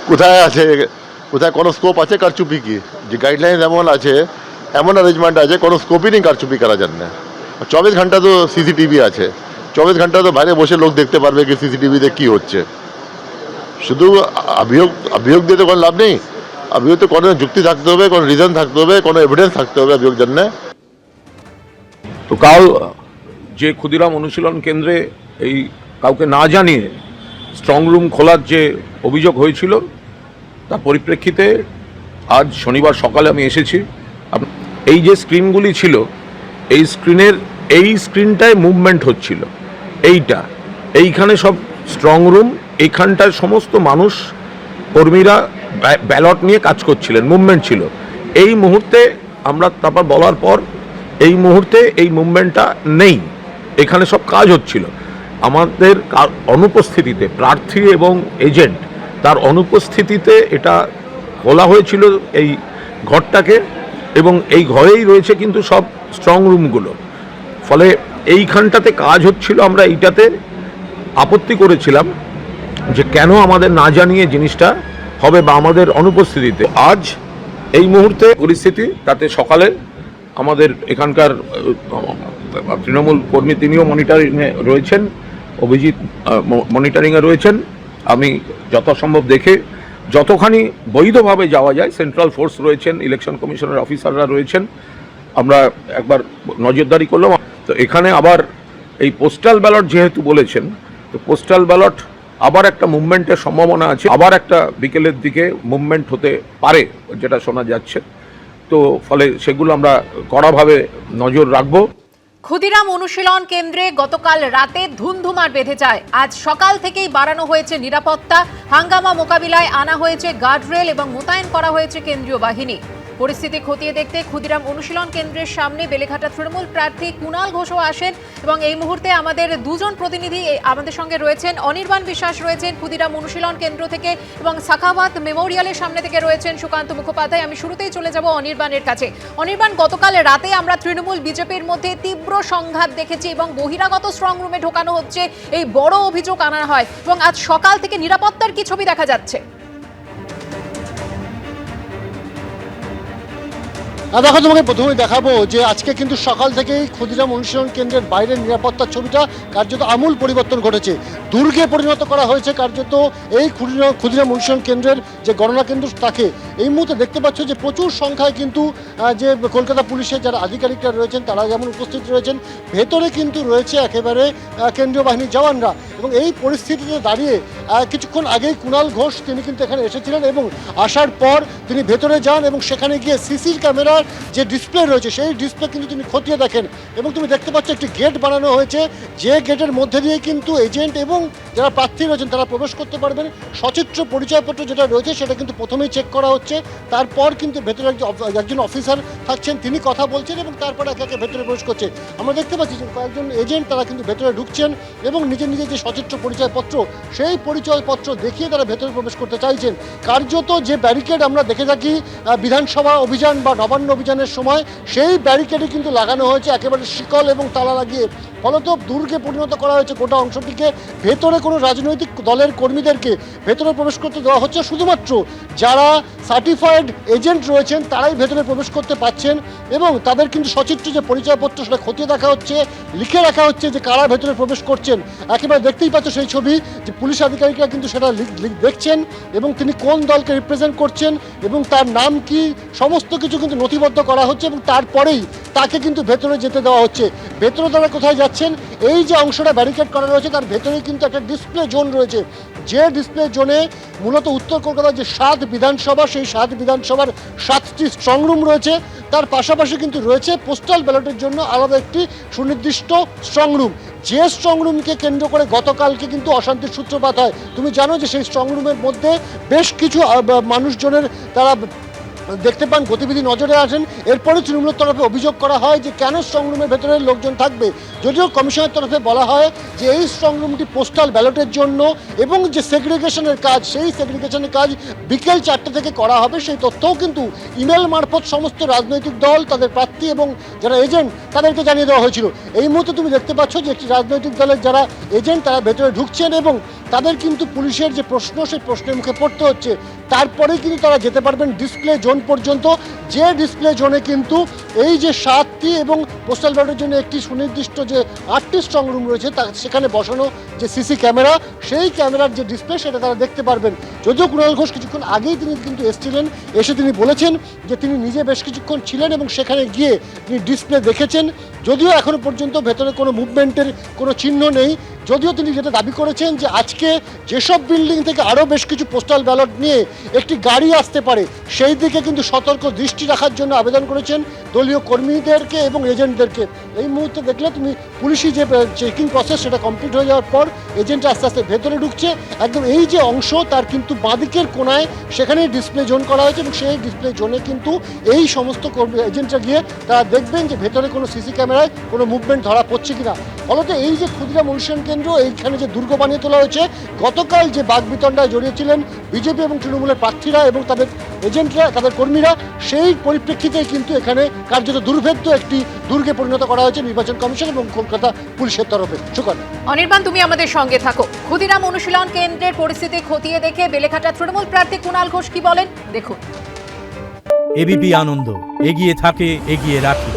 কোথায় আছে, কোথায় কোনো স্কোপ আছে কারচুপি কি? যে গাইডলাইন এমন আছে, এমন অ্যারেঞ্জমেন্ট আছে, কোনো স্কোপই নেই কারচুপি করার জন্য। 24 ঘন্টা তো সিসিটিভি আছে, 24 ঘন্টা তো বাইরে বসে লোক দেখতে পারবে কি সিসিটিভিতে কী হচ্ছে। শুধু অভিযোগ দিয়ে তো কোনো লাভ নেই। অভিযোগ তো কোনো যুক্তি থাকতে হবে, কোনো রিজন থাকতে হবে, কোনো এভিডেন্স থাকতে হবে অভিযোগ জন্য। তো কাল যে ক্ষুদিরাম অনুশীলন কেন্দ্রে এই কাউকে না জানিয়ে স্ট্রং রুম খোলার যে অভিযোগ হয়েছিল, তার পরিপ্রেক্ষিতে আজ শনিবার সকালে আমি এসেছি। এই যে স্ক্রিনগুলি ছিল, এই স্ক্রিনটায় মুভমেন্ট হচ্ছিল, এইখানে সব স্ট্রং রুম, এইখানটায় সমস্ত মানুষ কর্মীরা ব্যালট নিয়ে কাজ করছিলেন, মুভমেন্ট ছিল। এই মুহূর্তে আমরা তারপর বলার পর এই মুহূর্তে এই মুভমেন্টটা নেই, এখানে সব কাজ হচ্ছিল। আমাদের অনুপস্থিতিতে, প্রার্থী এবং এজেন্ট তার অনুপস্থিতিতে এটা খোলা হয়েছিল এই ঘরটাকে, এবং এই ঘরেই রয়েছে কিন্তু সব স্ট্রং রুমগুলো। ফলে এইখানটাতে কাজ হচ্ছিল, আমরা এইটাতে আপত্তি করেছিলাম যে কেন আমাদের না জানিয়ে জিনিসটা হবে বা আমাদের অনুপস্থিতিতে। আজ এই মুহূর্তে পরিস্থিতি, তাতে সকালে আমাদের এখানকার তৃণমূল কর্মী তিনিও মনিটরিংয়ে রয়েছেন, অভিজিৎ মনিটরিংয়ে রয়েছেন। আমি যথাসম্ভব দেখে যতখানি বৈধভাবে যাওয়া যায়, সেন্ট্রাল ফোর্স রয়েছেন, ইলেকশন কমিশনের অফিসাররা রয়েছেন, আমরা একবার নজরদারি করলাম। তো এখানে আবার এই পোস্টাল ব্যালট যেহেতু বলেছেন, তো পোস্টাল ব্যালট আবার একটা মুভমেন্টের সম্ভাবনা আছে, আবার একটা বিকেলের দিকে মুভমেন্ট হতে পারে যেটা শোনা যাচ্ছে। তো ফলে সেগুলো আমরা কড়াভাবে নজর রাখবো। ক্ষুদিরাম অনুশীলন কেন্দ্রে গতকাল রাতে ধুন্ধুমার বেঁধে যায়। আজ সকাল থেকেই বাড়ানো হয়েছে নিরাপত্তা, হাঙ্গামা মোকাবিলায় আনা হয়েছে গার্ডরেল এবং মোতায়েন করা হয়েছে কেন্দ্রীয় বাহিনী। পরিস্থিতি খতিয়ে দেখতে ক্ষুদিরাম অনুশীলন কেন্দ্রের সামনে বেলেঘাটা তৃণমূল প্রার্থী কুণাল ঘোষও আসেন, এবং এই মুহূর্তে আমাদের দুজন প্রতিনিধি আমাদের সঙ্গে রয়েছেন। অনির্বাণ বিশ্বাস রয়েছেন ক্ষুদিরাম অনুশীলন কেন্দ্র থেকে, এবং সাখাওয়াত মেমোরিয়ালের সামনে থেকে রয়েছেন সুকান্ত মুখোপাধ্যায়। আমি শুরুতেই চলে যাব অনির্বাণের কাছে। অনির্বাণ, গতকাল রাতে আমরা তৃণমূল বিজেপির মধ্যে তীব্র সংঘাত দেখেছি এবং বহিরাগত স্ট্রং রুমে ঢোকানো হচ্ছে, এই বড় অভিযোগ আনা হয়, এবং আজ সকাল থেকে নিরাপত্তার কি ছবি দেখা যাচ্ছে? দেখো, তোমাকে প্রথমে দেখাবো যে আজকে কিন্তু সকাল থেকেই ক্ষুদিরাম অনুশীলন কেন্দ্রের বাইরের নিরাপত্তার ছবিটা কার্যত আমূল পরিবর্তন ঘটেছে, দুর্গে পরিণত করা হয়েছে কার্যত এই ক্ষুদিরাম অনুশীলন কেন্দ্রের যে গণনা কেন্দ্র তাকে। এই মুহূর্তে দেখতে পাচ্ছ যে প্রচুর সংখ্যায় কিন্তু যে কলকাতা পুলিশের যারা আধিকারিকরা রয়েছেন তারা যেমন উপস্থিত রয়েছেন, ভেতরে কিন্তু রয়েছে একেবারে কেন্দ্রীয় বাহিনীর জওয়ানরা। এবং এই পরিস্থিতিতে দাঁড়িয়ে কিছুক্ষণ আগেই কুণাল ঘোষ তিনি কিন্তু এখানে এসেছিলেন, এবং আসার পর তিনি ভেতরে যান এবং সেখানে গিয়ে সিসির ক্যামেরার যে ডিসপ্লে রয়েছে সেই ডিসপ্লে কিন্তু তিনি খতিয়ে দেখেন। এবং তুমি দেখতে পাচ্ছ একটি গেট বানানো হয়েছে, যে গেটের মধ্যে দিয়ে কিন্তু এজেন্ট এবং যারা প্রার্থী রয়েছেন তারা প্রবেশ করতে পারবেন। সচিত্র পরিচয়পত্র যেটা রয়েছে সেটা কিন্তু প্রথমেই চেক করা হচ্ছে, তারপর কিন্তু ভেতরে একজন অফিসার থাকছেন, তিনি কথা বলছেন এবং তারপর একে একে ভেতরে প্রবেশ করছে। আমরা দেখতে পাচ্ছি যে কয়েকজন এজেন্ট তারা কিন্তু ভেতরে ঢুকছেন এবং নিজের নিজের যে সচিত্র পরিচয়পত্র সেই পরিচয়পত্র দেখিয়ে তারা ভেতরে প্রবেশ করতে চাইছেন। কার্যত যে ব্যারিকেড আমরা দেখে থাকি বিধানসভা অভিযান বা নবান্ন অভিযানের সময়, সেই ব্যারিকেডে কিন্তু লাগানো হয়েছে একেবারে শিকল এবং তালা লাগিয়ে। ফলত দুর্গে পরিণত করা হয়েছে গোটা অংশটিকে। ভেতরে কোনো রাজনৈতিক দলের কর্মীদেরকে ভেতরে প্রবেশ করতে দেওয়া হচ্ছে, শুধুমাত্র যারা সার্টিফাইড এজেন্ট রয়েছেন তারাই ভেতরে প্রবেশ করতে পারছেন। এবং তাদের কিন্তু সচিত্র যে পরিচয়পত্র সেটা খতিয়ে দেখা হচ্ছে, লিখে রাখা হচ্ছে যে কারা ভেতরে প্রবেশ করছেন। একেবারে দেখতেই পাচ্ছ সেই ছবি যে পুলিশ আধিকারিকরা কিন্তু সেটা দেখছেন এবং তিনি কোন দলকে রিপ্রেজেন্ট করছেন এবং তার নাম কি সমস্ত কিছু কিন্তু নথিবদ্ধ করা হচ্ছে, এবং তারপরেই তাকে কিন্তু ভেতরে যেতে দেওয়া হচ্ছে। ভেতরে তারা কোথায় যাচ্ছেন, এই যে অংশটা ব্যারিকেড করা রয়েছে তার ভেতরেই কিন্তু একটা ডিসপ্লে জোন রয়েছে, যে ডিসপ্লে জোনে মূলত উত্তর কলকাতার যে 7 বিধানসভা, সেই 7 বিধানসভার 7টি স্ট্রং রুম রয়েছে। তার পাশাপাশি কিন্তু রয়েছে পোস্টাল ব্যালটের জন্য আলাদা একটি সুনির্দিষ্ট স্ট্রং রুম, যে স্ট্রং রুমকে কেন্দ্র করে গতকালকে কিন্তু অশান্তির সূত্রপাত হয়। তুমি জানো যে সেই স্ট্রং রুমের মধ্যে বেশ কিছু মানুষজনের তারা দেখতে পান, গতিবিধি নজরে আসেন। এরপরে তৃণমূলের তরফে অভিযোগ করা হয় যে কেন স্ট্রংরুমের ভেতরে লোকজন থাকবে, যদিও কমিশনের তরফে বলা হয় যে এই স্ট্রংরুমটি পোস্টাল ব্যালটের জন্য এবং যে সেগ্রিগেশনের কাজ, সেই সেগ্রিগেশনের কাজ বিকেল 4টে থেকে করা হবে। সেই তথ্যও কিন্তু ইমেল মারফত সমস্ত রাজনৈতিক দল, তাদের প্রার্থী এবং যারা এজেন্ট তাদেরকে জানিয়ে দেওয়া হয়েছিল। এই মুহূর্তে তুমি দেখতে পাচ্ছ যে একটি রাজনৈতিক দলের যারা এজেন্ট তারা ভেতরে ঢুকছেন এবং তাদের কিন্তু পুলিশের যে প্রশ্ন সেই প্রশ্নের মুখে পড়তে হচ্ছে। তারপরেই কিন্তু তারা যেতে পারবেন ডিসপ্লে জোন পর্যন্ত, যে ডিসপ্লে জোনে কিন্তু এই যে 7টি এবং পোস্টাল ব্যালটের জন্য একটি সুনির্দিষ্ট যে 8টি স্ট্রং রুম রয়েছে সেখানে বসানো যে সিসি ক্যামেরা, সেই ক্যামেরার যে ডিসপ্লে সেটা তারা দেখতে পারবেন। যদিও কুণাল ঘোষ কিছুক্ষণ আগেই তিনি কিন্তু এসেছিলেন, এসে তিনি বলেছেন যে তিনি নিজে বেশ কিছুক্ষণ ছিলেন এবং সেখানে গিয়ে তিনি ডিসপ্লে দেখেছেন। যদিও এখনো পর্যন্ত ভেতরে কোনো মুভমেন্টের কোনো চিহ্ন নেই, যদিও তিনি যেটা দাবি করেছেন যে আজকে যেসব বিল্ডিং থেকে আরও বেশ কিছু পোস্টাল ব্যালট নিয়ে একটি গাড়ি আসতে পারে সেই দিকে কিন্তু সতর্ক দৃষ্টি রাখার জন্য আবেদন করেছেন দলীয় কর্মীদেরকে এবং এজেন্টদেরকে। এই মুহূর্তে দেখলে তুমি পুলিশি যে চেকিং প্রসেস সেটা কমপ্লিট হয়ে যাওয়ার পর এজেন্ট আস্তে আস্তে ভেতরে ঢুকছে। একদম এই যে অংশ তার কিন্তু বাঁদিকের কোনায় সেখানেই ডিসপ্লে জোন করা হয়েছে এবং সেই ডিসপ্লে জোনে কিন্তু এই সমস্ত এজেন্টরা গিয়ে তারা দেখবেন যে ভেতরে কোনো সিসি ক্যামেরায় কোনো মুভমেন্ট ধরা পড়ছে কিনা। ফলত এই যে ক্ষুদিরাম অনুশীলন কেন্দ্র, এইখানে যে দুর্গ বানিয়ে তোলা হয়েছে, গতকাল যে বাগবিতণ্ডায় জড়িয়েছিলেন বিজেপি এবং তৃণমূলের প্রার্থীরা এবং তাদের এজেন্টরা, তাদের কর্মীরা, সেই পরিপ্রেক্ষিতে কিন্তু এখানে কার্যত দুর্ভেদ্য একটি দুর্গে পরিণত করা হয়েছে নির্বাচন কমিশন এবং কলকাতা পুলিশের তরফে। সুকান্ত, অনির্বাণ, তুমি আমাদের সঙ্গে থাকো। ক্ষুদিরাম অনুশীলন কেন্দ্রের পরিস্থিতি খতিয়ে দেখে বেলেঘাটা তৃণমূল প্রার্থী কুণাল ঘোষ কি বলেন দেখুন। এবিপি আনন্দ, এগিয়ে থাকে, এগিয়ে রাখে।